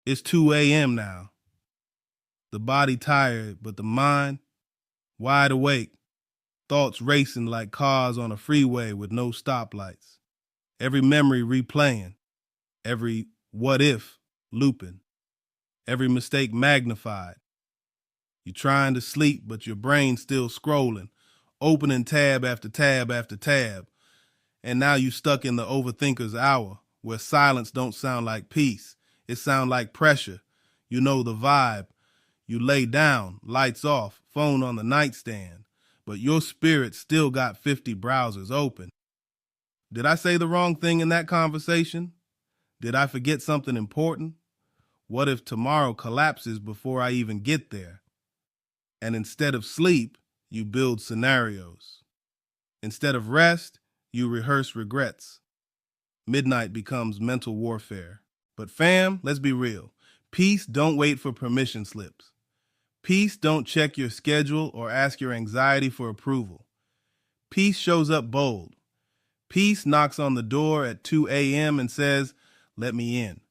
It's 2 a.m. now. The body tired, but the mind wide awake. Thoughts racing like cars on a freeway with no stoplights. Every memory replaying. Every what if looping. Every mistake magnified. You're trying to sleep, but your brain's still scrolling, opening tab after tab after tab. And now you stuck in the Overthinkers Hour, where silence don't sound like peace. It sound like pressure. You know the vibe. You lay down, lights off, phone on the nightstand, but your spirit still got 50 browsers open. Did I say the wrong thing in that conversation? Did I forget something important? What if tomorrow collapses before I even get there? And instead of sleep, you build scenarios. Instead of rest, you rehearse regrets. Midnight becomes mental warfare. But fam, let's be real. Peace don't wait for permission slips. Peace don't check your schedule or ask your anxiety for approval. Peace shows up bold. Peace knocks on the door at 2 a.m. and says, "Let me in."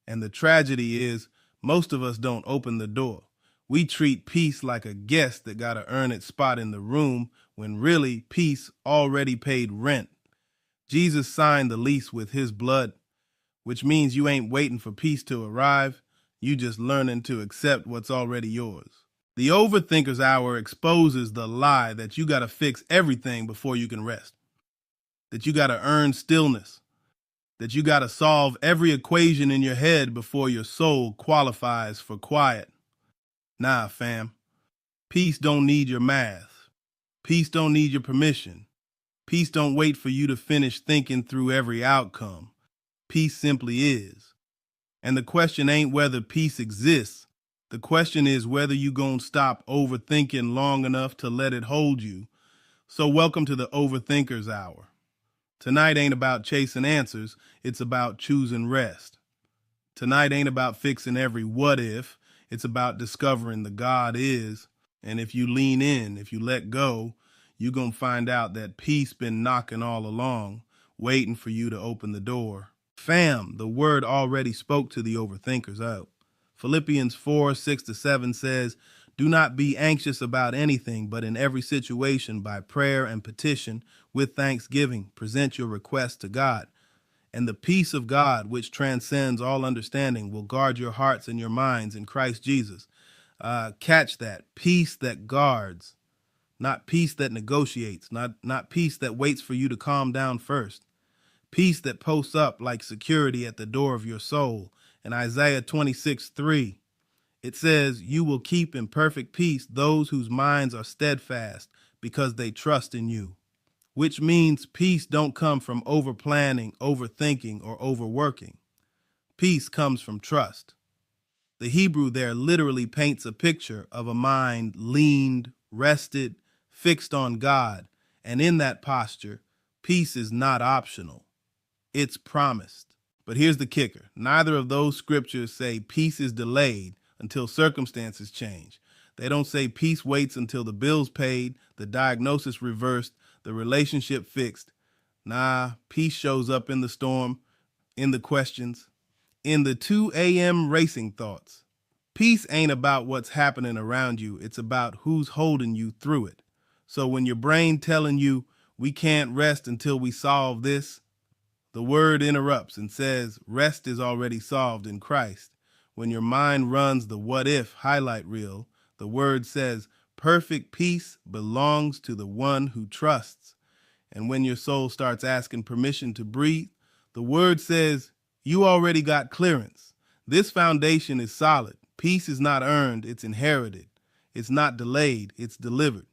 And the tragedy is, most of us don't open the door. We treat peace like a guest that got to earn its spot in the room when really peace already paid rent. Jesus signed the lease with his blood, which means you ain't waiting for peace to arrive. You just learning to accept what's already yours. The Overthinkers Hour exposes the lie that you got to fix everything before you can rest, that you got to earn stillness, that you got to solve every equation in your head before your soul qualifies for quiet. Nah, fam. Peace don't need your math. Peace don't need your permission. Peace don't wait for you to finish thinking through every outcome. Peace simply is. And the question ain't whether peace exists. The question is whether you gonna stop overthinking long enough to let it hold you. So welcome to the Overthinkers Hour. Tonight ain't about chasing answers, it's about choosing rest. Tonight ain't about fixing every what if, it's about discovering the God is. And if you lean in, if you let go, you gonna find out that peace been knocking all along, waiting for you to open the door. Fam, the word already spoke to the overthinkers out. Philippians 4:6-7 says, "Do not be anxious about anything, but in every situation by prayer and petition with thanksgiving, present your requests to God. And the peace of God, which transcends all understanding, will guard your hearts and your minds in Christ Jesus." Catch that. Peace that guards, not peace that negotiates, not peace that waits for you to calm down first. Peace that posts up like security at the door of your soul. In Isaiah 26:3, it says, "You will keep in perfect peace those whose minds are steadfast because they trust in you." Which means peace don't come from overplanning, overthinking, or overworking. Peace comes from trust. The Hebrew there literally paints a picture of a mind leaned, rested, fixed on God. And in that posture, peace is not optional. It's promised. But here's the kicker. Neither of those scriptures say peace is delayed until circumstances change. They don't say peace waits until the bill's paid, the diagnosis reversed, the relationship fixed. Nah, peace shows up in the storm, in the questions, in the 2 a.m. racing thoughts. Peace ain't about what's happening around you. It's about who's holding you through it. So when your brain telling you, "We can't rest until we solve this," the word interrupts and says, rest is already solved in Christ. When your mind runs the what if highlight reel, the word says, perfect peace belongs to the one who trusts. And when your soul starts asking permission to breathe, the word says, you already got clearance. This foundation is solid. Peace is not earned, it's inherited. It's not delayed, it's delivered.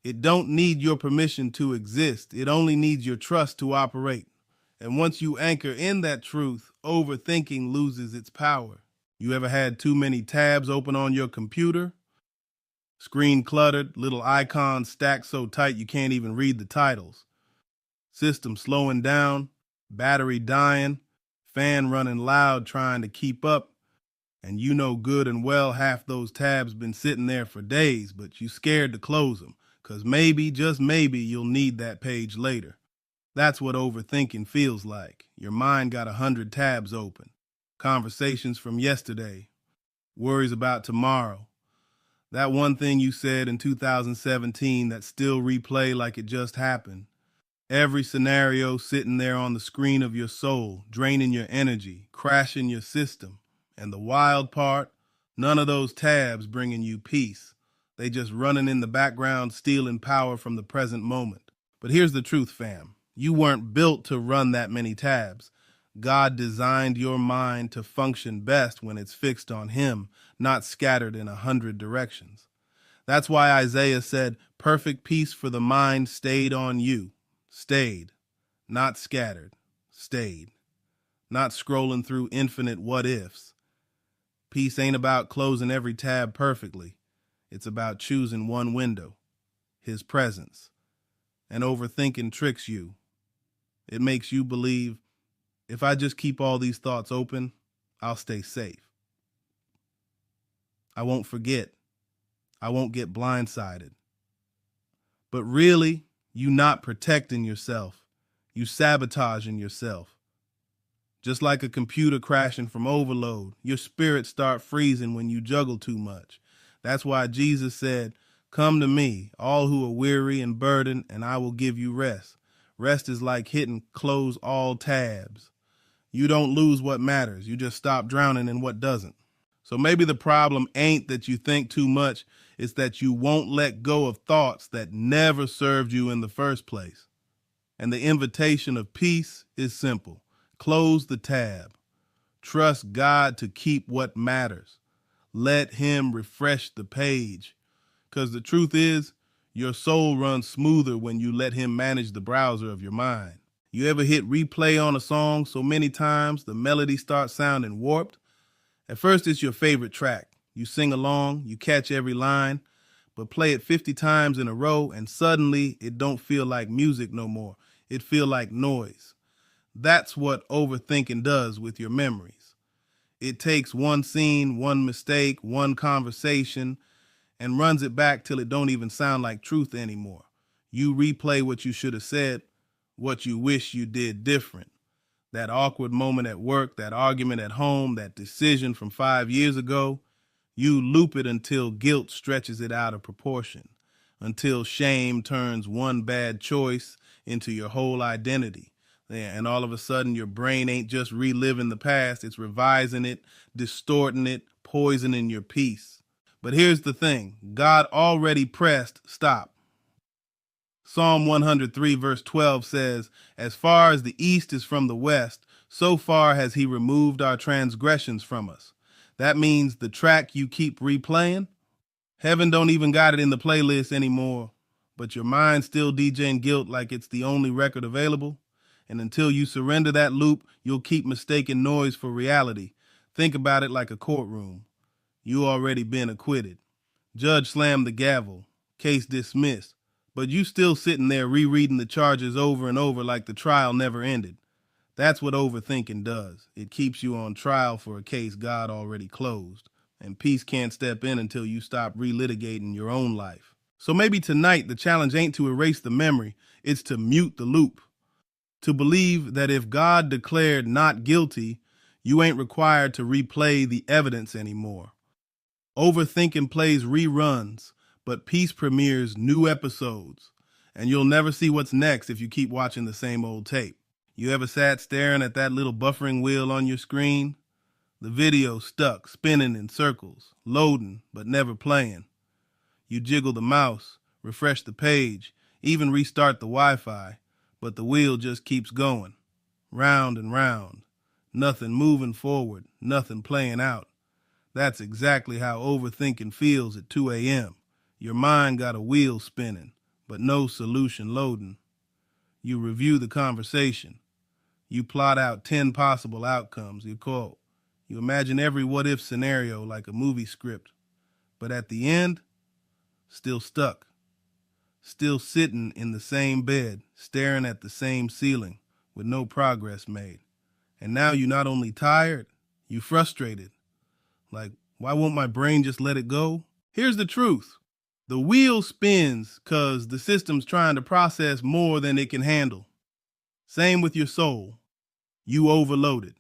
It don't need your permission to exist. It only needs your trust to operate. And once you anchor in that truth, overthinking loses its power. You ever had too many tabs open on your computer? Screen cluttered, little icons stacked so tight you can't even read the titles. System slowing down, battery dying, fan running loud trying to keep up. And you know good and well half those tabs been sitting there for days, but you scared to close them, because maybe, just maybe, you'll need that page later. That's what overthinking feels like. Your mind got 100 tabs open. conversations from yesterday, worries about tomorrow. That one thing you said in 2017 that still replay like it just happened. Every scenario sitting there on the screen of your soul, draining your energy, crashing your system. And the wild part, none of those tabs bringing you peace. They just running in the background, stealing power from the present moment. But here's the truth, fam. You weren't built to run that many tabs. God designed your mind to function best when it's fixed on Him, not scattered in 100 directions. That's why Isaiah said, perfect peace for the mind stayed on you. Stayed, not scattered, stayed, not scrolling through infinite what ifs. Peace ain't about closing every tab perfectly. It's about choosing one window, His presence. And overthinking tricks you. It makes you believe, if I just keep all these thoughts open, I'll stay safe. I won't forget. I won't get blindsided. But really, you not protecting yourself. You sabotaging yourself. Just like a computer crashing from overload, your spirit start freezing when you juggle too much. That's why Jesus said, come to me, all who are weary and burdened, and I will give you rest. Rest is like hitting close all tabs. You don't lose what matters. You just stop drowning in what doesn't. So maybe the problem ain't that you think too much. It's that you won't let go of thoughts that never served you in the first place. And the invitation of peace is simple. Close the tab. Trust God to keep what matters. Let Him refresh the page. Because the truth is, your soul runs smoother when you let Him manage the browser of your mind. You ever hit replay on a song so many times the melody starts sounding warped? At first, it's your favorite track. You sing along, you catch every line, but play it 50 times in a row and suddenly it don't feel like music no more. It feel like noise. That's what overthinking does with your memories. It takes one scene, one mistake, one conversation, and runs it back till it don't even sound like truth anymore. You replay what you should have said, what you wish you did different. That awkward moment at work, that argument at home, that decision from 5 years ago. You loop it until guilt stretches it out of proportion, until shame turns one bad choice into your whole identity. And all of a sudden, your brain ain't just reliving the past, it's revising it, distorting it, poisoning your peace. But here's the thing, God already pressed stop. Psalm 103 verse 12 says, as far as the east is from the west, so far has He removed our transgressions from us. That means the track you keep replaying, heaven don't even got it in the playlist anymore, but your mind's still DJing guilt like it's the only record available. And until you surrender that loop, you'll keep mistaking noise for reality. Think about it like a courtroom. You already been acquitted. Judge slammed the gavel. Case dismissed. But you still sitting there rereading the charges over and over like the trial never ended. That's what overthinking does. It keeps you on trial for a case God already closed. And peace can't step in until you stop relitigating your own life. So maybe tonight the challenge ain't to erase the memory, it's to mute the loop. To believe that if God declared not guilty, you ain't required to replay the evidence anymore. Overthinking plays reruns, but peace premieres new episodes. And you'll never see what's next if you keep watching the same old tape. You ever sat staring at that little buffering wheel on your screen? The video stuck, spinning in circles, loading, but never playing. You jiggle the mouse, refresh the page, even restart the Wi-Fi, but the wheel just keeps going, round and round. Nothing moving forward, nothing playing out. That's exactly how overthinking feels at 2 a.m. Your mind got a wheel spinning, but no solution loading. You review the conversation. You plot out 10 possible outcomes. You imagine every what-if scenario like a movie script. But at the end, still stuck. Still sitting in the same bed, staring at the same ceiling, with no progress made. And now you're not only tired, you're frustrated. Like, why won't my brain just let it go? Here's the truth. The wheel spins because the system's trying to process more than it can handle. Same with your soul. You overloaded.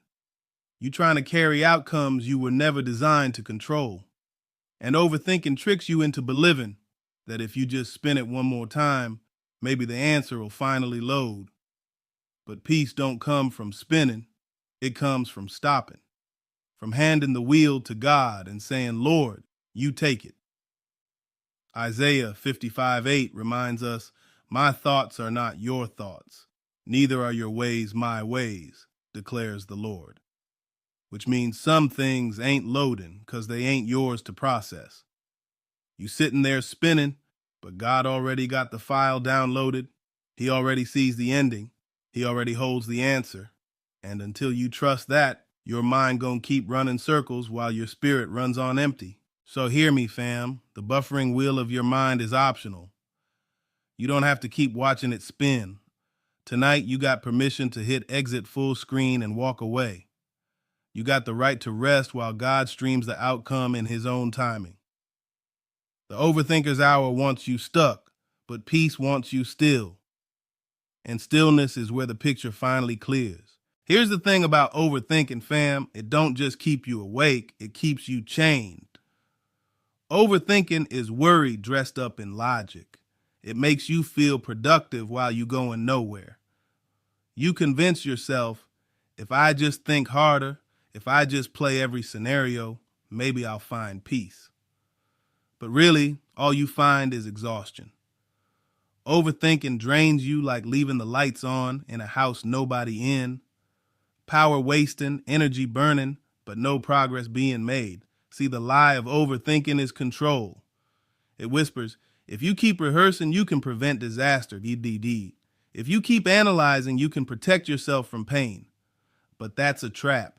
You trying to carry outcomes you were never designed to control. And overthinking tricks you into believing that if you just spin it one more time, maybe the answer will finally load. But peace don't come from spinning. It comes from stopping, from handing the wheel to God and saying, Lord, you take it. Isaiah 55:8 reminds us, my thoughts are not your thoughts, neither are your ways my ways, declares the Lord. Which means some things ain't loading because they ain't yours to process. You sitting there spinning, but God already got the file downloaded. He already sees the ending. He already holds the answer. And until you trust that, your mind gonna keep running circles while your spirit runs on empty. So hear me, fam. The buffering wheel of your mind is optional. You don't have to keep watching it spin. Tonight, you got permission to hit exit full screen and walk away. You got the right to rest while God streams the outcome in his own timing. The Overthinkers Hour wants you stuck, but peace wants you still. And stillness is where the picture finally clears. Here's the thing about overthinking, fam. It don't just keep you awake, it keeps you chained. Overthinking is worry dressed up in logic. It makes you feel productive while you going nowhere. You convince yourself, if I just think harder, if I just play every scenario, maybe I'll find peace. But really, all you find is exhaustion. Overthinking drains you like leaving the lights on in a house nobody in. Power wasting, energy burning, but no progress being made. See, the lie of overthinking is control. It whispers, if you keep rehearsing, you can prevent disaster, DDD. If you keep analyzing, you can protect yourself from pain. But that's a trap.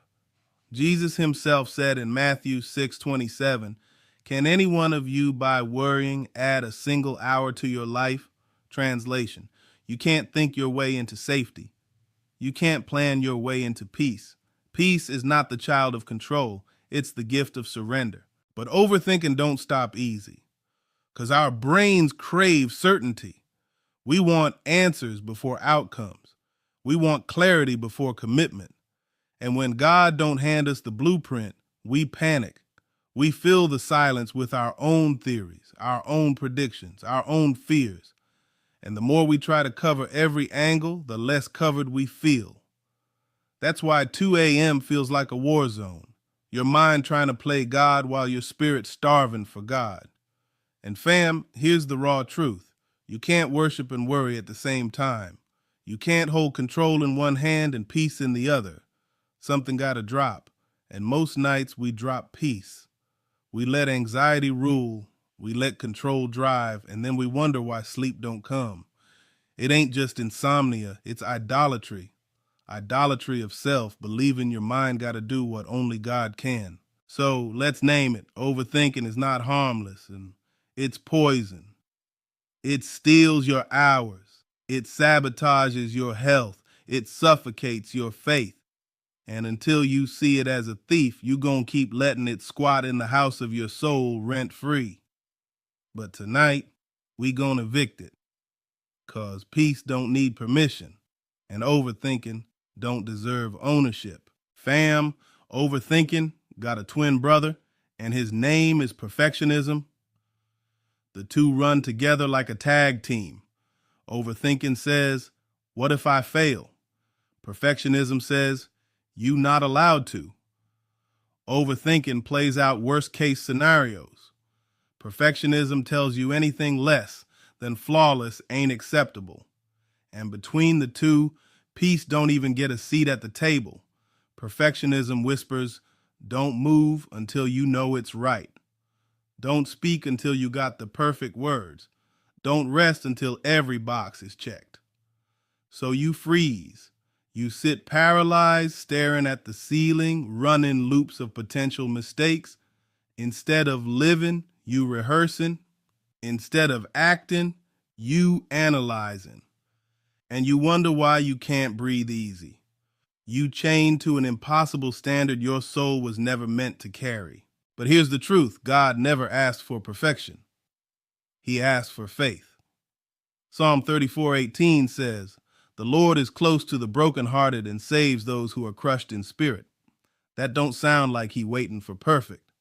Jesus himself said in Matthew 6:27, can any one of you by worrying add a single hour to your life? Translation, you can't think your way into safety. You can't plan your way into peace. Peace is not the child of control. It's the gift of surrender. But overthinking don't stop easy, because our brains crave certainty. We want answers before outcomes. We want clarity before commitment. And when God don't hand us the blueprint, we panic. We fill the silence with our own theories, our own predictions, our own fears. And the more we try to cover every angle, the less covered we feel. That's why 2 a.m. feels like a war zone. Your mind trying to play God while your spirit's starving for God. And fam, here's the raw truth. You can't worship and worry at the same time. You can't hold control in one hand and peace in the other. Something gotta drop. And most nights we drop peace. We let anxiety rule. We let control drive, and then we wonder why sleep don't come. It ain't just insomnia, it's idolatry. Idolatry of self, believing your mind got to do what only God can. So let's name it. Overthinking is not harmless, and it's poison. It steals your hours. It sabotages your health. It suffocates your faith. And until you see it as a thief, you gonna keep letting it squat in the house of your soul rent-free. But tonight, we gonna evict it. 'Cause peace don't need permission, and overthinking don't deserve ownership. Fam, overthinking got a twin brother, and his name is perfectionism. The two run together like a tag team. Overthinking says, what if I fail? Perfectionism says, you not allowed to. Overthinking plays out worst case scenarios. Perfectionism tells you anything less than flawless ain't acceptable. And between the two, peace don't even get a seat at the table. Perfectionism whispers, don't move until you know it's right. Don't speak until you got the perfect words. Don't rest until every box is checked. So you freeze. You sit paralyzed, staring at the ceiling, running loops of potential mistakes. Instead of living, you rehearsing. Instead of acting, you analyzing. And you wonder why you can't breathe easy. You chained to an impossible standard your soul was never meant to carry. But here's the truth. God never asked for perfection. He asked for faith. Psalm 34:18 says, the Lord is close to the brokenhearted and saves those who are crushed in spirit. That don't sound like he waiting for perfect.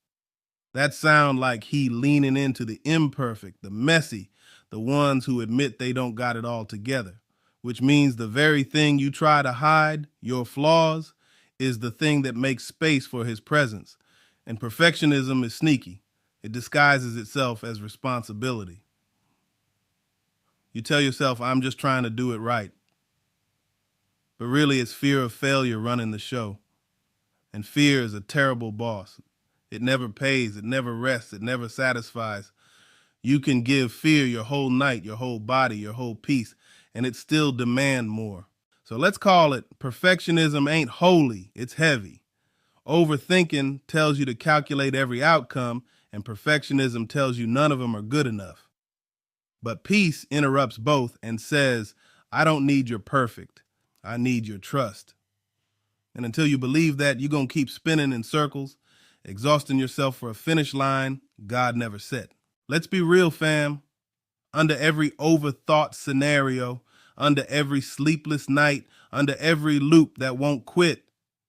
That sound like he leaning into the imperfect, the messy, the ones who admit they don't got it all together, which means the very thing you try to hide, your flaws, is the thing that makes space for his presence. And perfectionism is sneaky. It disguises itself as responsibility. You tell yourself, I'm just trying to do it right. But really, it's fear of failure running the show. And fear is a terrible boss. It never pays, it never rests, it never satisfies. You can give fear your whole night, your whole body, your whole piece, and it still demand more. So let's call it perfectionism ain't holy, it's heavy. Overthinking tells you to calculate every outcome, and perfectionism tells you none of them are good enough. But peace interrupts both and says, I don't need your perfect, I need your trust. And until you believe that, you're going to keep spinning in circles, exhausting yourself for a finish line God never set. Let's be real, fam. Under every overthought scenario, under every sleepless night, under every loop that won't quit,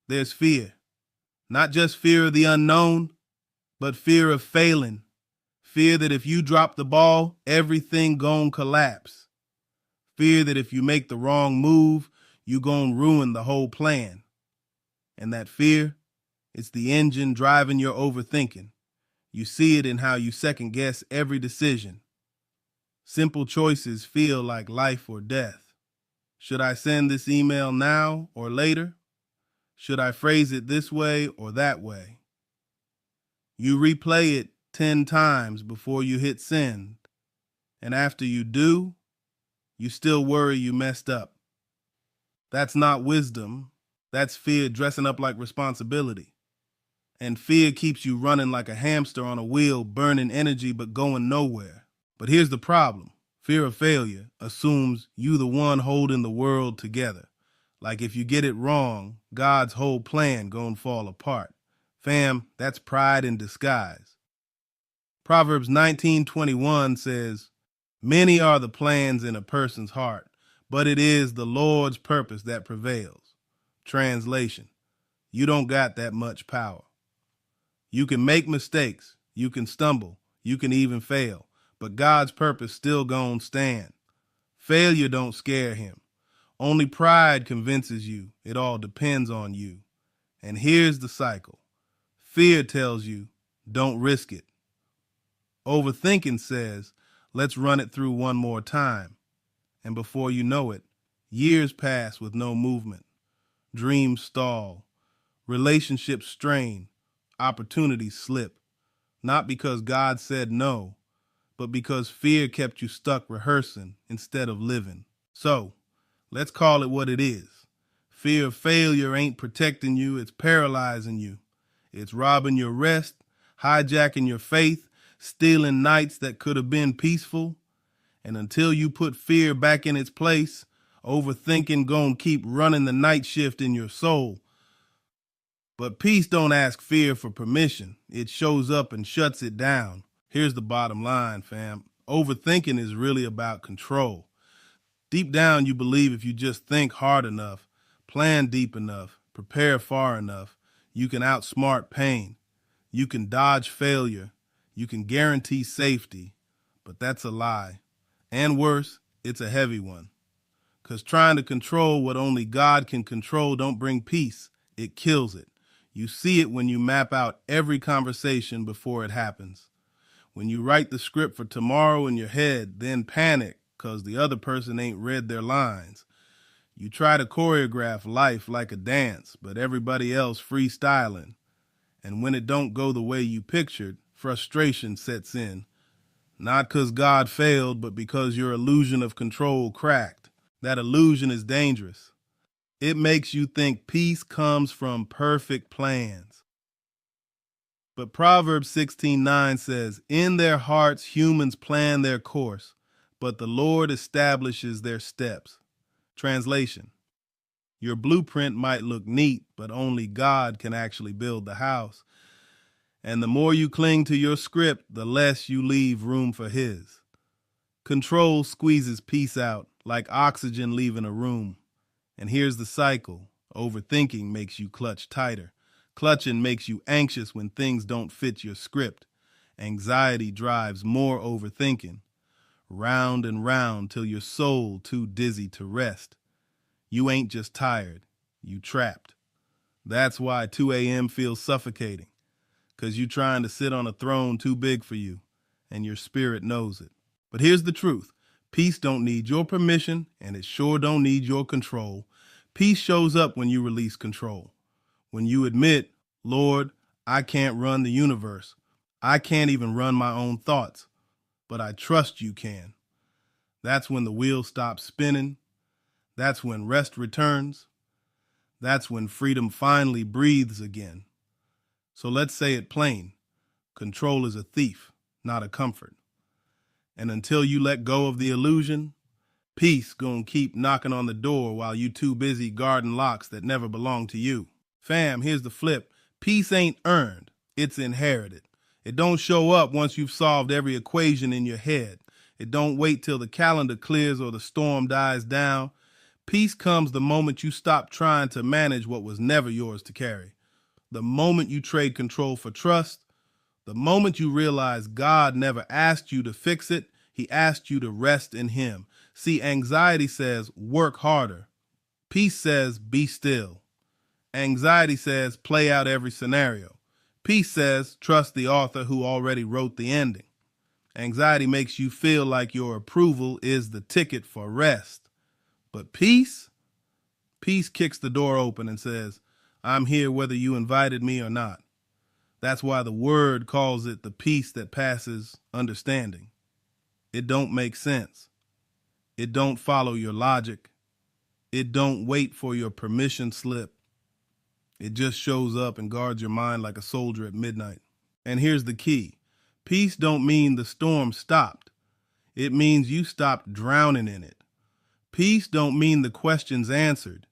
there's fear. Not just fear of the unknown, but fear of failing. Fear that if you drop the ball, everything gon' collapse. Fear that if you make the wrong move, you gon' ruin the whole plan. And that fear, it's the engine driving your overthinking. You see it in how you second guess every decision. Simple choices feel like life or death. Should I send this email now or later? Should I phrase it this way or that way? You replay it 10 times before you hit send. And after you do, you still worry you messed up. That's not wisdom. That's fear dressing up like responsibility. And fear keeps you running like a hamster on a wheel, burning energy but going nowhere. But here's the problem. Fear of failure assumes you the one holding the world together. Like if you get it wrong, God's whole plan gonna fall apart. Fam, that's pride in disguise. Proverbs 19:21 says, many are the plans in a person's heart, but it is the Lord's purpose that prevails. Translation, you don't got that much power. You can make mistakes, you can stumble, you can even fail, but God's purpose still gon' stand. Failure don't scare him. Only pride convinces you it all depends on you. And here's the cycle. Fear tells you, don't risk it. Overthinking says, let's run it through one more time. And before you know it, years pass with no movement. Dreams stall. Relationships strain. Opportunities slip. Not because God said no, but because fear kept you stuck rehearsing instead of living. So, let's call it what it is. Fear of failure ain't protecting you, it's paralyzing you. It's robbing your rest, hijacking your faith, stealing nights that could have been peaceful. And until you put fear back in its place, overthinking gon' keep running the night shift in your soul. But peace don't ask fear for permission. It shows up and shuts it down. Here's the bottom line, fam. Overthinking is really about control. Deep down, you believe if you just think hard enough, plan deep enough, prepare far enough, you can outsmart pain. You can dodge failure. You can guarantee safety. But that's a lie. And worse, it's a heavy one. Because trying to control what only God can control don't bring peace. It kills it. You see it when you map out every conversation before it happens. When you write the script for tomorrow in your head, then panic because the other person ain't read their lines. You try to choreograph life like a dance, but everybody else freestyling. And when it don't go the way you pictured, frustration sets in. Not because God failed, but because your illusion of control cracked. That illusion is dangerous. It makes you think peace comes from perfect plans. But Proverbs 16:9 says, in their hearts humans plan their course, but the Lord establishes their steps. Translation, your blueprint might look neat, but only God can actually build the house. And the more you cling to your script, the less you leave room for his. Control squeezes peace out like oxygen leaving a room. And here's the cycle. Overthinking makes you clutch tighter. Clutching makes you anxious when things don't fit your script. Anxiety drives more overthinking, round and round till your soul too dizzy to rest. You ain't just tired, you trapped. That's why 2 a.m. feels suffocating, 'cause you trying to sit on a throne too big for you, and your spirit knows it. But here's the truth. Peace don't need your permission, and it sure don't need your control. Peace shows up when you release control. When you admit, Lord, I can't run the universe. I can't even run my own thoughts, but I trust you can. That's when the wheel stops spinning. That's when rest returns. That's when freedom finally breathes again. So let's say it plain. Control is a thief, not a comfort. And until you let go of the illusion, peace gonna keep knocking on the door while you too busy guarding locks that never belong to you. Fam, here's the flip. Peace ain't earned, it's inherited. It don't show up once you've solved every equation in your head. It don't wait till the calendar clears or the storm dies down. Peace comes the moment you stop trying to manage what was never yours to carry. The moment you trade control for trust. The moment you realize God never asked you to fix it, he asked you to rest in him. See, anxiety says, work harder. Peace says, be still. Anxiety says, play out every scenario. Peace says, trust the author who already wrote the ending. Anxiety makes you feel like your approval is the ticket for rest. But peace kicks the door open and says, I'm here whether you invited me or not. That's why the word calls it the peace that passes understanding. It don't make sense. It don't follow your logic. It don't wait for your permission slip. It just shows up and guards your mind like a soldier at midnight. And here's the key. Peace don't mean the storm stopped. It means you stopped drowning in it. Peace don't mean the questions answered.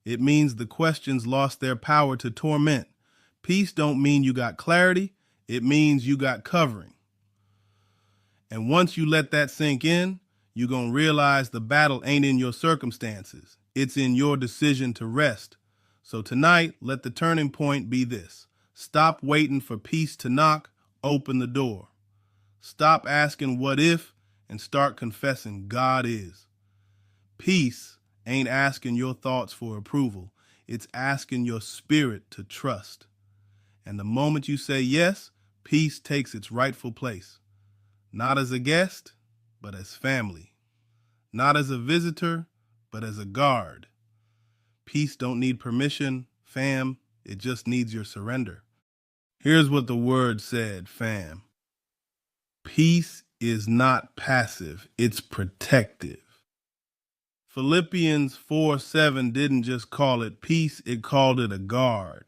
It means the questions lost their power to torment. Peace don't mean you got clarity. It means you got covering. And once you let that sink in, you're going to realize the battle ain't in your circumstances. It's in your decision to rest. So tonight, let the turning point be this. Stop waiting for peace to knock. Open the door. Stop asking what if and start confessing God is. Peace ain't asking your thoughts for approval. It's asking your spirit to trust. And the moment you say yes, peace takes its rightful place. Not as a guest, but as family. Not as a visitor, but as a guard. Peace don't need permission, fam. It just needs your surrender. Here's what the word said, fam. Peace is not passive, it's protective. Philippians 4:7 didn't just call it peace, it called it a guard.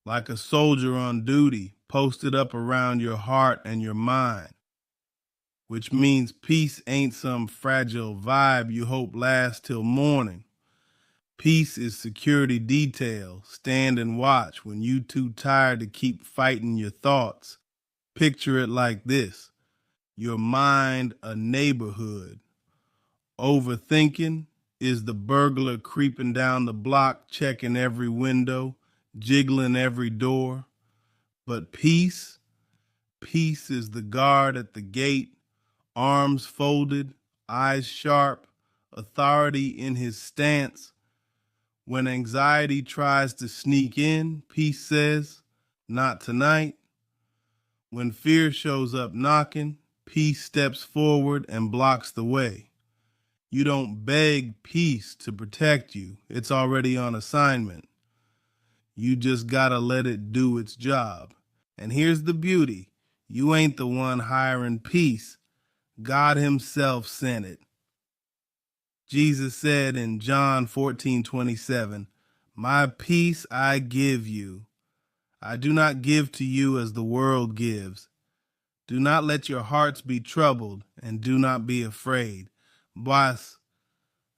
Like a soldier on duty, posted up around your heart and your mind. Which means peace ain't some fragile vibe you hope lasts till morning. Peace is security detail. Stand and watch when you too tired to keep fighting your thoughts. Picture it like this. Your mind a neighborhood. Overthinking is the burglar creeping down the block, checking every window, jiggling every door. But peace is the guard at the gate, arms folded, eyes sharp, authority in his stance. When anxiety tries to sneak in, peace says, not tonight. When fear shows up knocking, peace steps forward and blocks the way. You don't beg peace to protect you. It's already on assignment. You just gotta let it do its job. And here's the beauty. You ain't the one hiring peace. God himself sent it. Jesus said in John 14:27, my peace I give you. I do not give to you as the world gives. Do not let your hearts be troubled and do not be afraid. Boss,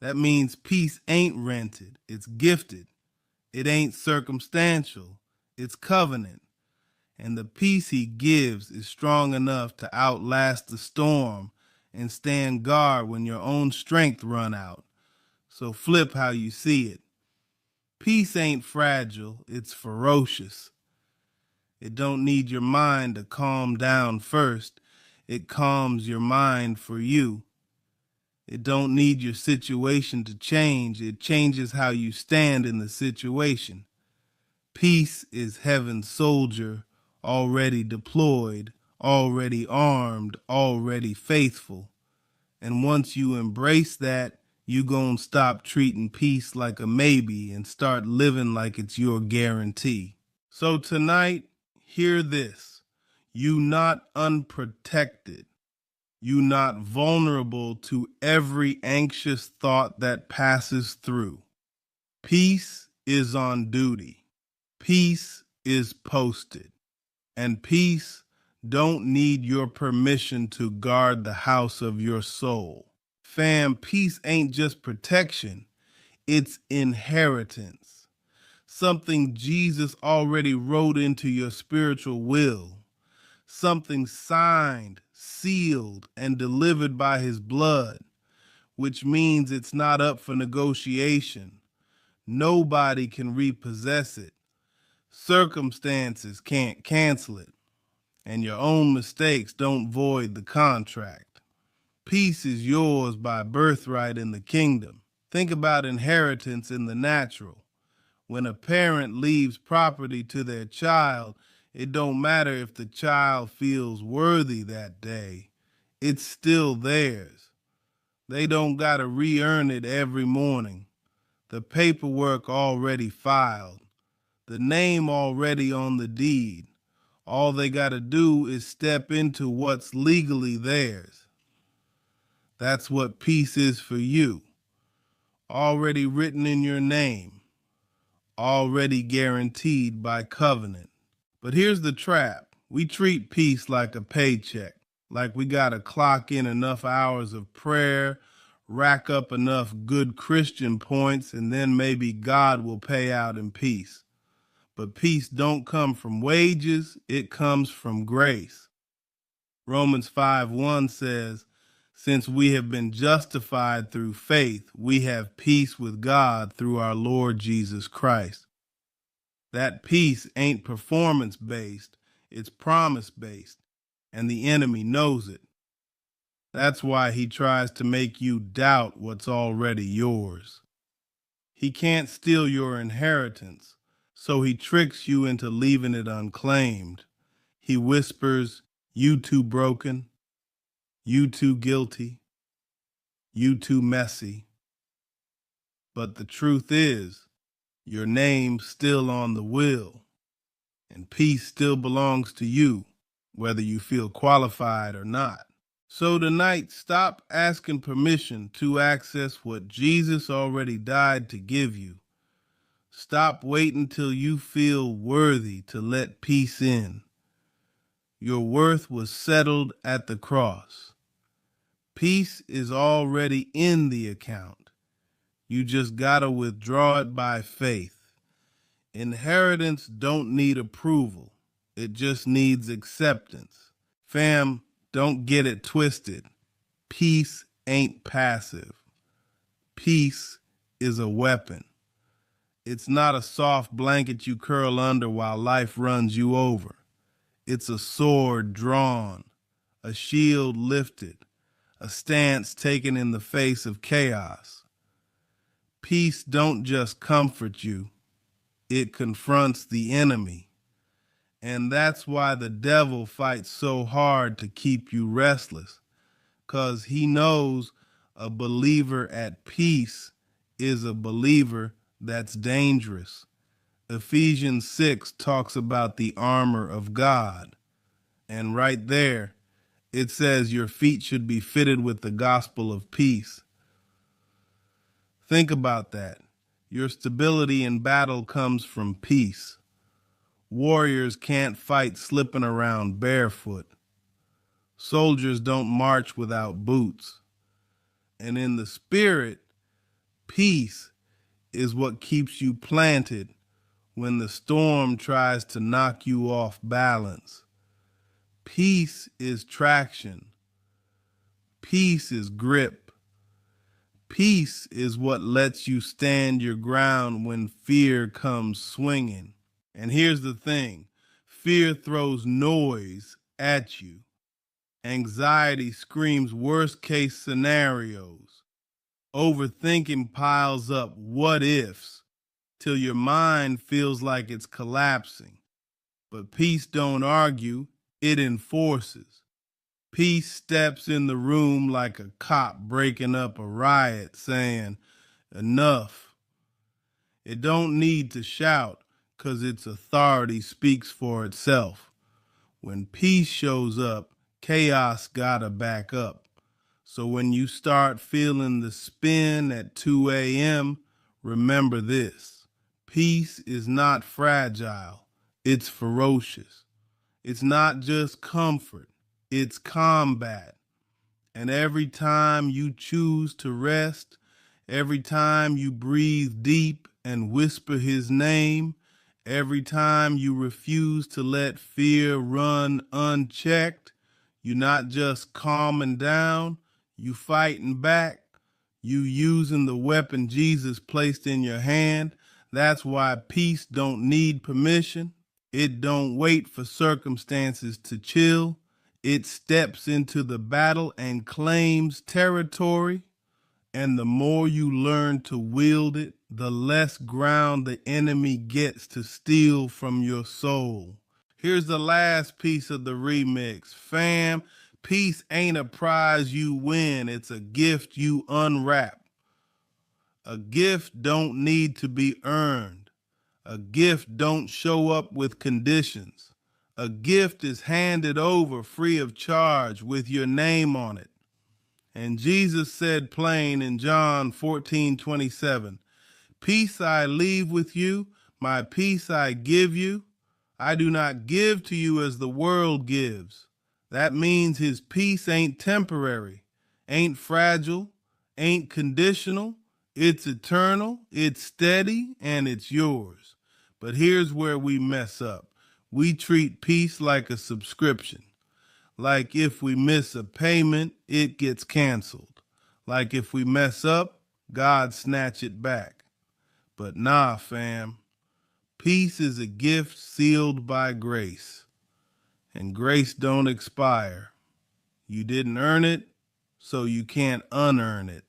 that means peace ain't rented. It's gifted. It ain't circumstantial. It's covenant. And the peace he gives is strong enough to outlast the storm and stand guard when your own strength run out. So flip how you see it. Peace ain't fragile, it's ferocious. It don't need your mind to calm down first. It calms your mind for you. It don't need your situation to change. It changes how you stand in the situation. Peace is heaven's soldier, already deployed, already armed, already faithful. And once you embrace that, you gon' stop treating peace like a maybe and start living like it's your guarantee. So tonight, hear this. You not unprotected. You not vulnerable to every anxious thought that passes through. Peace is on duty. Peace is posted. And peace don't need your permission to guard the house of your soul. Fam, peace ain't just protection, it's inheritance. Something Jesus already wrote into your spiritual will. Something signed, sealed, and delivered by his blood, which means it's not up for negotiation. Nobody can repossess it. Circumstances can't cancel it. And your own mistakes don't void the contract. Peace is yours by birthright in the kingdom. Think about inheritance in the natural. When a parent leaves property to their child, it don't matter if the child feels worthy that day. It's still theirs. They don't gotta re-earn it every morning. The paperwork already filed. The name already on the deed. All they gotta do is step into what's legally theirs. That's what peace is for you. Already written in your name. Already guaranteed by covenant. But here's the trap. We treat peace like a paycheck, like we gotta clock in enough hours of prayer, rack up enough good Christian points, and then maybe God will pay out in peace. But peace don't come from wages, it comes from grace. Romans 5:1 says, since we have been justified through faith, we have peace with God through our Lord Jesus Christ. That peace ain't performance-based, it's promise-based, and the enemy knows it. That's why he tries to make you doubt what's already yours. He can't steal your inheritance, so he tricks you into leaving it unclaimed. He whispers, you too broken, you too guilty, you too messy. But the truth is, your name's still on the will, and peace still belongs to you, whether you feel qualified or not. So tonight, stop asking permission to access what Jesus already died to give you. Stop waiting till you feel worthy to let peace in. Your worth was settled at the cross. Peace is already in the account. You just gotta withdraw it by faith. Inheritance don't need approval. It just needs acceptance. Fam, don't get it twisted. Peace ain't passive. Peace is a weapon. It's not a soft blanket you curl under while life runs you over. It's a sword drawn, a shield lifted, a stance taken in the face of chaos. Peace don't just comfort you, it confronts the enemy. And that's why the devil fights so hard to keep you restless, 'cause he knows a believer at peace is a believer that's dangerous. Ephesians 6 talks about the armor of God. And right there, it says your feet should be fitted with the gospel of peace. Think about that. Your stability in battle comes from peace. Warriors can't fight slipping around barefoot. Soldiers don't march without boots. And in the spirit, peace is what keeps you planted when the storm tries to knock you off balance. Peace is traction. Peace is grip. Peace is what lets you stand your ground when fear comes swinging. And here's the thing, fear throws noise at you. Anxiety screams worst case scenarios. Overthinking piles up what ifs till your mind feels like it's collapsing. But peace don't argue, it enforces. Peace steps in the room like a cop breaking up a riot saying, enough. It don't need to shout because its authority speaks for itself. When peace shows up, chaos gotta back up. So when you start feeling the spin at 2 a.m., remember this. Peace is not fragile, it's ferocious. It's not just comfort, it's combat. And every time you choose to rest, every time you breathe deep and whisper his name, every time you refuse to let fear run unchecked, you're not just calming down, you fighting back, you using the weapon Jesus placed in your hand. That's why peace don't need permission. It don't wait for circumstances to chill. It steps into the battle and claims territory. And the more you learn to wield it, the less ground the enemy gets to steal from your soul. Here's the last piece of the remix. Fam, peace ain't a prize you win, it's a gift you unwrap. A gift don't need to be earned. A gift don't show up with conditions. A gift is handed over free of charge with your name on it. And Jesus said plain in John 14:27, peace I leave with you, my peace I give you. I do not give to you as the world gives. That means his peace ain't temporary, ain't fragile, ain't conditional. It's eternal, it's steady, and it's yours. But here's where we mess up. We treat peace like a subscription. Like if we miss a payment, it gets canceled. Like if we mess up, God snatch it back. But nah, fam. Peace is a gift sealed by grace. And grace don't expire. You didn't earn it, so you can't unearn it.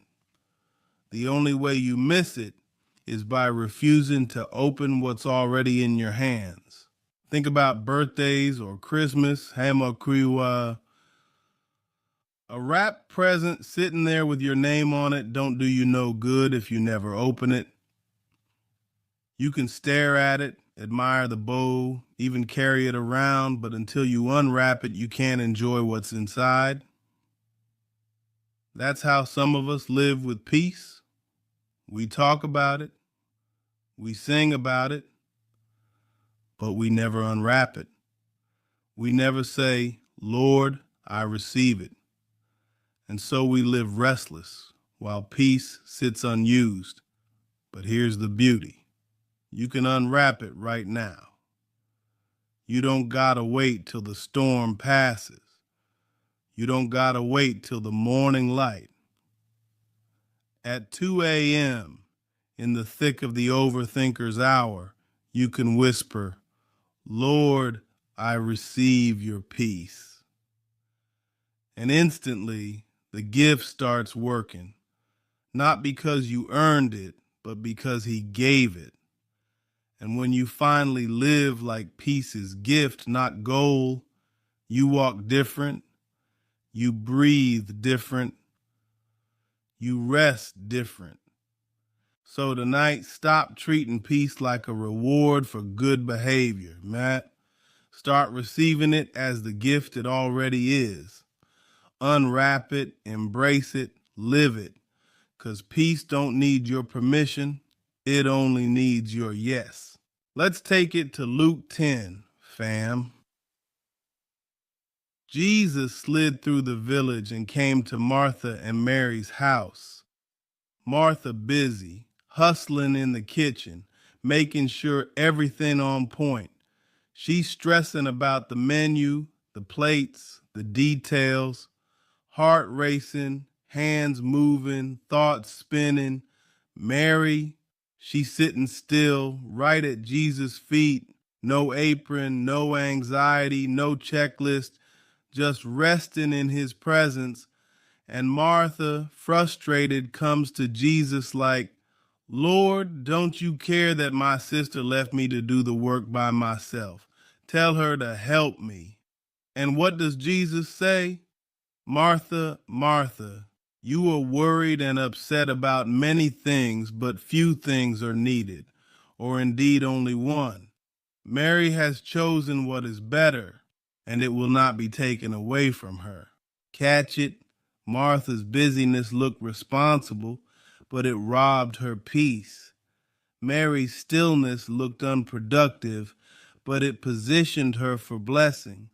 The only way you miss it is by refusing to open what's already in your hands. Think about birthdays or Christmas, Hamakriwa. A wrapped present sitting there with your name on it don't do you no good if you never open it. You can stare at it, admire the bow, even carry it around, but until you unwrap it, you can't enjoy what's inside. That's how some of us live with peace. We talk about it, we sing about it, but we never unwrap it. We never say, Lord, I receive it. And so we live restless while peace sits unused. But here's the beauty. You can unwrap it right now. You don't gotta wait till the storm passes. You don't gotta wait till the morning light. At 2 a.m., in the thick of the Overthinkers Hour, you can whisper, Lord, I receive your peace. And instantly, the gift starts working, not because you earned it, but because he gave it. And when you finally live like peace's gift, not goal, you walk different, you breathe different, you rest different. So tonight, stop treating peace like a reward for good behavior, Matt. Start receiving it as the gift it already is. Unwrap it, embrace it, live it. Because peace don't need your permission. It only needs your yes. Let's take it to Luke 10, fam. Jesus slid through the village and came to Martha and Mary's house. Martha busy, hustling in the kitchen, making sure everything on point. She's stressing about the menu, the plates, the details, heart racing, hands moving, thoughts spinning. Mary, she's sitting still right at Jesus' feet. No apron, no anxiety, no checklist, just resting in his presence. And Martha, frustrated, comes to Jesus like, Lord, don't you care that my sister left me to do the work by myself? Tell her to help me. And what does Jesus say? Martha, Martha, you are worried and upset about many things, but few things are needed, or indeed only one. Mary has chosen what is better, and it will not be taken away from her. Catch it? Martha's busyness looked responsible, but it robbed her peace. Mary's stillness looked unproductive, but it positioned her for blessing.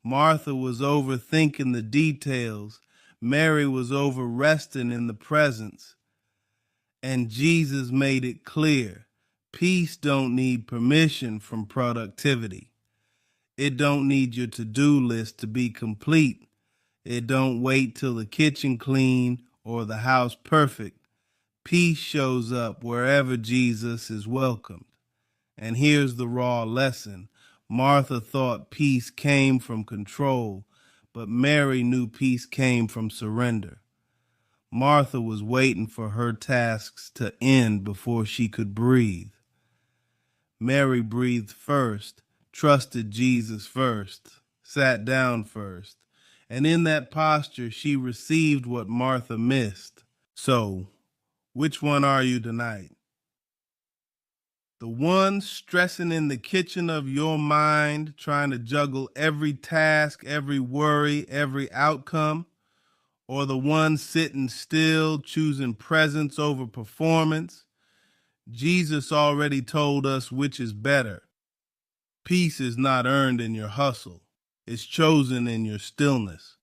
Martha was overthinking the details. Mary was over resting in the presence. And Jesus made it clear. Peace don't need permission from productivity. It don't need your to-do list to be complete. It don't wait till the kitchen clean or the house perfect. Peace shows up wherever Jesus is welcomed. And here's the raw lesson. Martha thought peace came from control, but Mary knew peace came from surrender. Martha was waiting for her tasks to end before she could breathe. Mary breathed first, trusted Jesus first, sat down first, and in that posture she received what Martha missed. So, which one are you tonight? The one stressing in the kitchen of your mind, trying to juggle every task, every worry, every outcome? Or the one sitting still, choosing presence over performance? Jesus already told us which is better. Peace is not earned in your hustle. It's chosen in your stillness.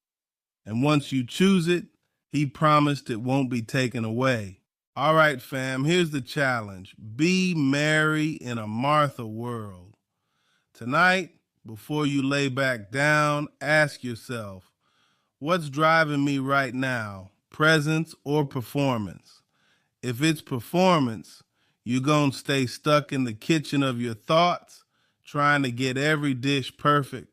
And once you choose it, he promised it won't be taken away. All right, fam, here's the challenge. Be Mary in a Martha world. Tonight, before you lay back down, ask yourself, what's driving me right now, presence or performance? If it's performance, you're going to stay stuck in the kitchen of your thoughts, trying to get every dish perfect.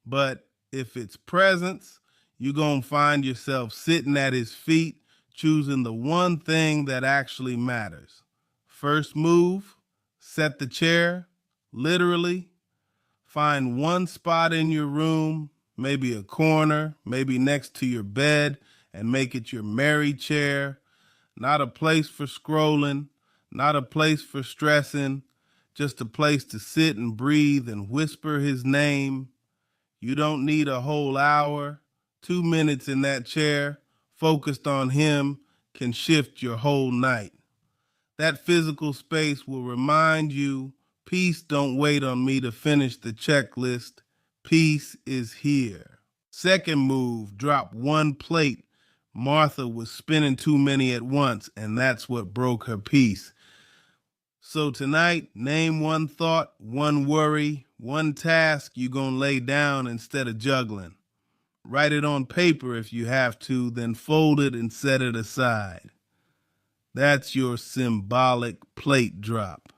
But if it's presence, you're going to find yourself sitting at his feet, choosing the one thing that actually matters. First move, set the chair, literally. Find one spot in your room, maybe a corner, maybe next to your bed, and make it your Mary chair. Not a place for scrolling, not a place for stressing, just a place to sit and breathe and whisper his name. You don't need a whole hour. 2 minutes in that chair, focused on him, can shift your whole night. That physical space will remind you, peace don't wait on me to finish the checklist. Peace is here. Second move, drop one plate. Martha was spinning too many at once, and that's what broke her peace. So tonight, name one thought, one worry, one task you're going to lay down instead of juggling. Write it on paper if you have to, then fold it and set it aside. That's your symbolic plate drop.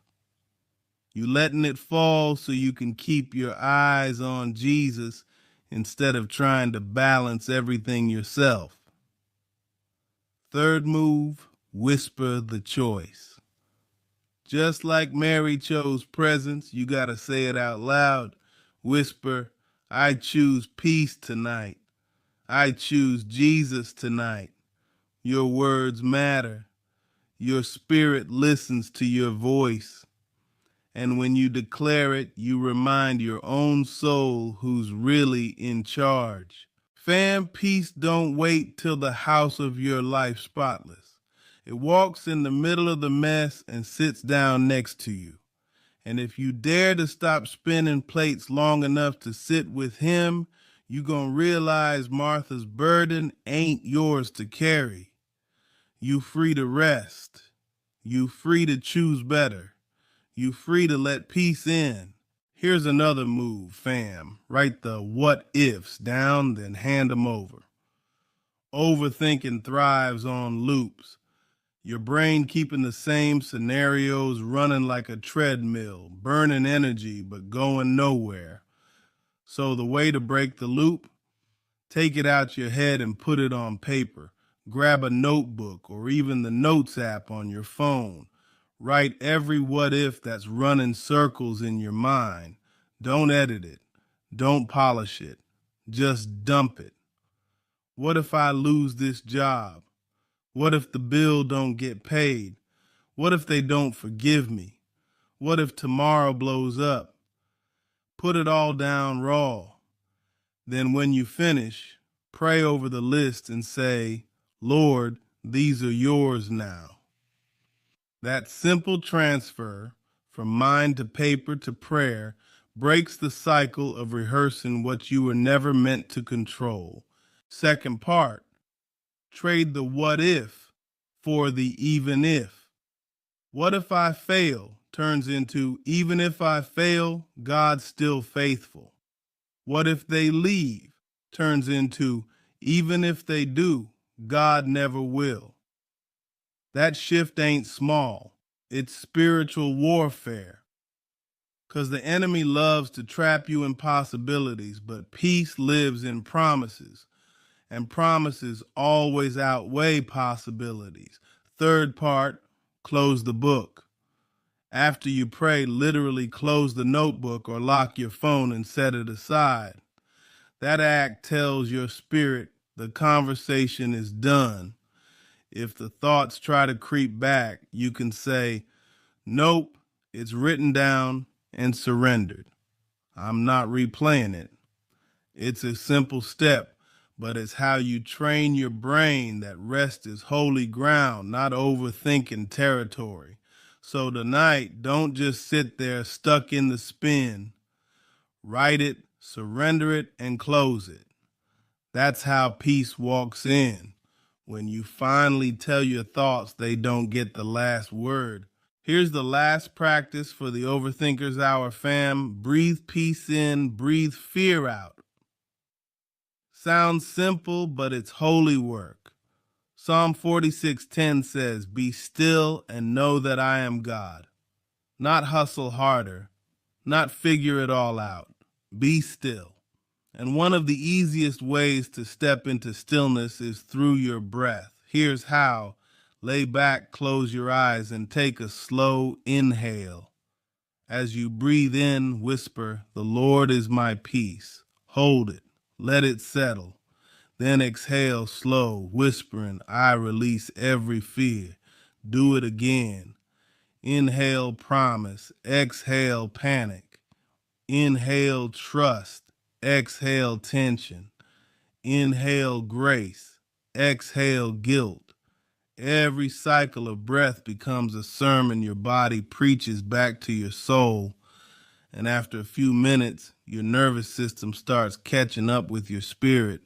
You letting it fall so you can keep your eyes on Jesus instead of trying to balance everything yourself. Third move, whisper the choice. Just like Mary chose presence, you got to say it out loud. Whisper, I choose peace tonight. I choose Jesus tonight. Your words matter. Your spirit listens to your voice. And when you declare it, you remind your own soul who's really in charge. Fam, peace don't wait till the house of your life spotless. It walks in the middle of the mess and sits down next to you. And if you dare to stop spinning plates long enough to sit with him, you're going to realize Martha's burden ain't yours to carry. You free to rest. You free to choose better. You free to let peace in. Here's another move, fam. Write the what ifs down, then hand them over. Overthinking thrives on loops. Your brain keeping the same scenarios running like a treadmill, burning energy but going nowhere. So the way to break the loop, take it out your head and put it on paper. Grab a notebook or even the notes app on your phone. Write every what if that's running circles in your mind. Don't edit it. Don't polish it. Just dump it. What if I lose this job? What if the bill don't get paid? What if they don't forgive me? What if tomorrow blows up? Put it all down raw. Then when you finish, pray over the list and say, Lord, these are yours now. That simple transfer from mind to paper to prayer breaks the cycle of rehearsing what you were never meant to control. Second part, trade the what if for the even if. What if I fail turns into even if I fail, God's still faithful. What if they leave turns into even if they do, God never will. That shift ain't small. It's spiritual warfare. Because the enemy loves to trap you in possibilities, but peace lives in promises. And promises always outweigh possibilities. Third part, close the book. After you pray, literally close the notebook or lock your phone and set it aside. That act tells your spirit the conversation is done. If the thoughts try to creep back, you can say, nope, it's written down and surrendered. I'm not replaying it. It's a simple step, but it's how you train your brain that rest is holy ground, not overthinking territory. So tonight, don't just sit there stuck in the spin. Write it, surrender it, and close it. That's how peace walks in. When you finally tell your thoughts they don't get the last word. Here's the last practice for the Overthinkers Hour fam. Breathe peace in, breathe fear out. Sounds simple, but it's holy work. Psalm 46:10 says, be still and know that I am God. Not hustle harder, not figure it all out. Be still. And one of the easiest ways to step into stillness is through your breath. Here's how. Lay back, close your eyes, and take a slow inhale. As you breathe in, whisper, the Lord is my peace. Hold it. Let it settle. Then exhale slow, whispering, I release every fear. Do it again. Inhale promise. Exhale panic. Inhale trust. Exhale tension. Inhale grace. Exhale guilt. Every cycle of breath becomes a sermon your body preaches back to your soul. And after a few minutes, your nervous system starts catching up with your spirit.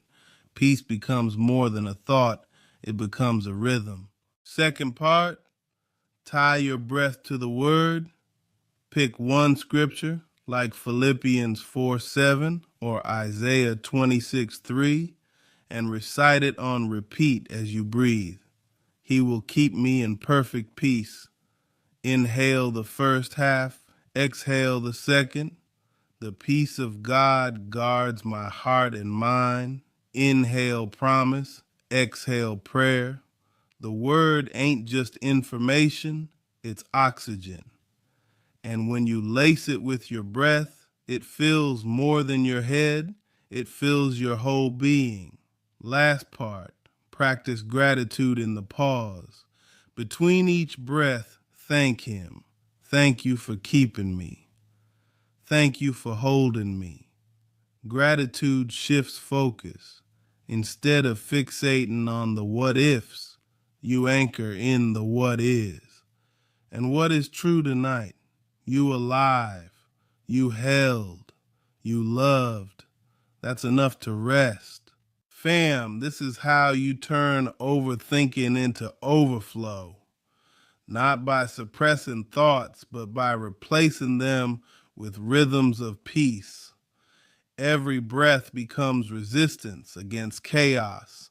Peace becomes more than a thought. It becomes a rhythm. Second part, tie your breath to the word. Pick one scripture like Philippians 4:7 or Isaiah 26:3 and recite it on repeat as you breathe. He will keep me in perfect peace. Inhale the first half, exhale the second. The peace of God guards my heart and mind. Inhale promise, exhale prayer. The word ain't just information, it's oxygen. And when you lace it with your breath, it fills more than your head, it fills your whole being. Last part, practice gratitude in the pause. Between each breath, thank him. Thank you for keeping me. Thank you for holding me. Gratitude shifts focus. Instead of fixating on the what ifs, you anchor in the what is. And what is true tonight? You alive, you held, you loved. That's enough to rest. Fam, this is how you turn overthinking into overflow. Not by suppressing thoughts, but by replacing them with rhythms of peace. Every breath becomes resistance against chaos,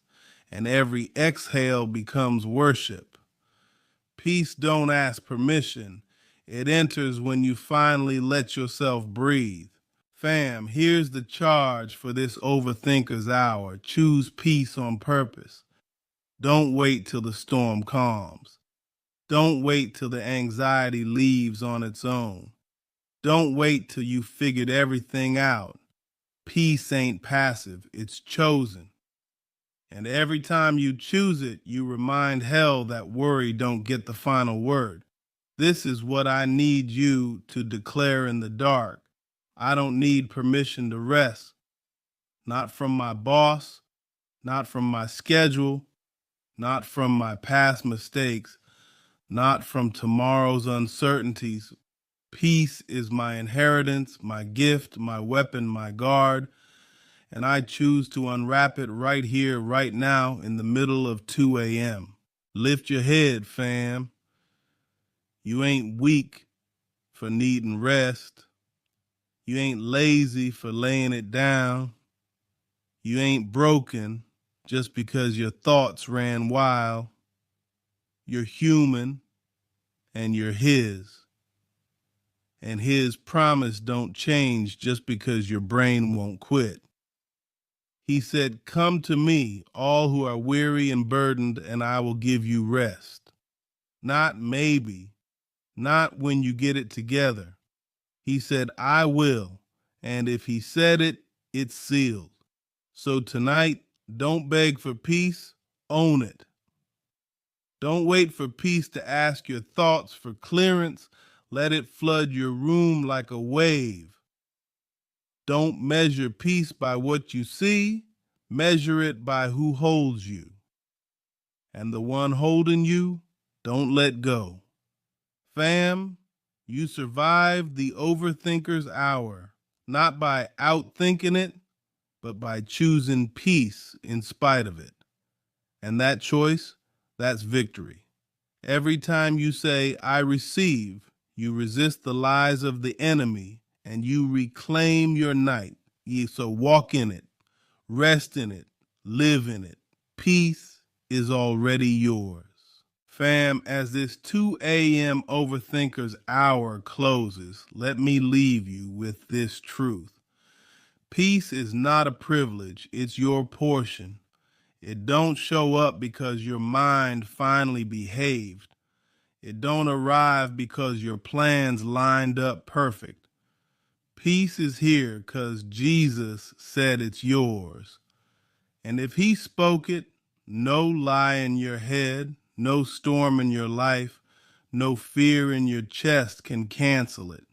and every exhale becomes worship. Peace don't ask permission. It enters when you finally let yourself breathe. Fam, here's the charge for this Overthinkers Hour. Choose peace on purpose. Don't wait till the storm calms. Don't wait till the anxiety leaves on its own. Don't wait till you figured everything out. Peace ain't passive, it's chosen. And every time you choose it, you remind hell that worry don't get the final word. This is what I need you to declare in the dark. I don't need permission to rest. Not from my boss, not from my schedule, not from my past mistakes, not from tomorrow's uncertainties. Peace is my inheritance, my gift, my weapon, my guard, and I choose to unwrap it right here, right now, in the middle of 2 a.m. Lift your head, fam. You ain't weak for needing rest. You ain't lazy for laying it down. You ain't broken just because your thoughts ran wild. You're human and you're his. And his promise don't change just because your brain won't quit. He said, "Come to me, all who are weary and burdened, and I will give you rest." Not maybe, not when you get it together. He said, "I will." And if he said it, it's sealed. So tonight, don't beg for peace, own it. Don't wait for peace to ask your thoughts for clearance. Let it flood your room like a wave. Don't measure peace by what you see. Measure it by who holds you. And the one holding you, don't let go. Fam, you survived the Overthinkers Hour, not by outthinking it, but by choosing peace in spite of it. And that choice, that's victory. Every time you say, "I receive," you resist the lies of the enemy and you reclaim your night. So walk in it, rest in it, live in it. Peace is already yours. Fam, as this 2 a.m. Overthinkers Hour closes, let me leave you with this truth. Peace is not a privilege, it's your portion. It don't show up because your mind finally behaved. It don't arrive because your plans lined up perfect. Peace is here because Jesus said it's yours. And if he spoke it, no lie in your head, no storm in your life, no fear in your chest can cancel it.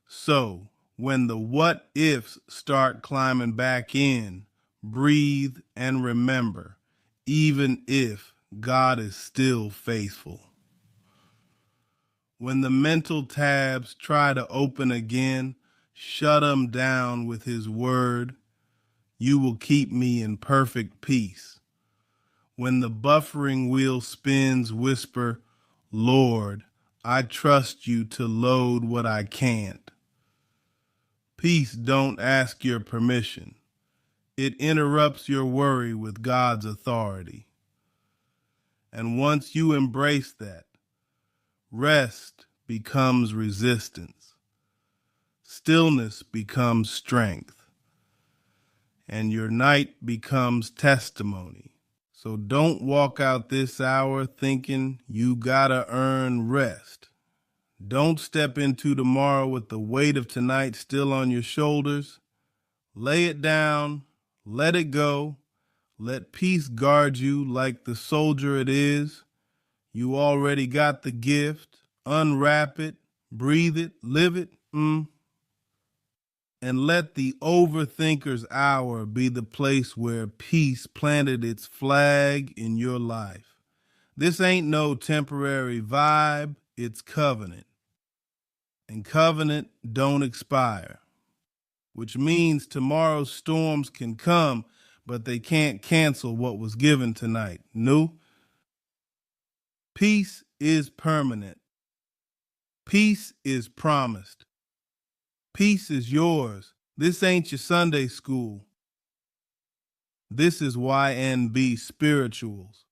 So, when the what ifs start climbing back in, breathe and remember, even if God is still faithful. When the mental tabs try to open again, shut them down with his word. You will keep me in perfect peace. When the buffering wheel spins, whisper, "Lord, I trust you to load what I can't." Peace don't ask your permission. It interrupts your worry with God's authority. And once you embrace that, rest becomes resistance. Stillness becomes strength. And your night becomes testimony. So don't walk out this hour thinking you gotta earn rest. Don't step into tomorrow with the weight of tonight still on your shoulders. Lay it down, let it go. Let peace guard you like the soldier it is. You already got the gift. Unwrap it, breathe it, live it. And let the Overthinkers Hour be the place where peace planted its flag in your life. This ain't no temporary vibe, it's covenant. And covenant don't expire, which means tomorrow's storms can come, but they can't cancel what was given tonight. No? Peace is permanent. Peace is promised. Peace is yours. This ain't your Sunday school. This is YNB Spirituals.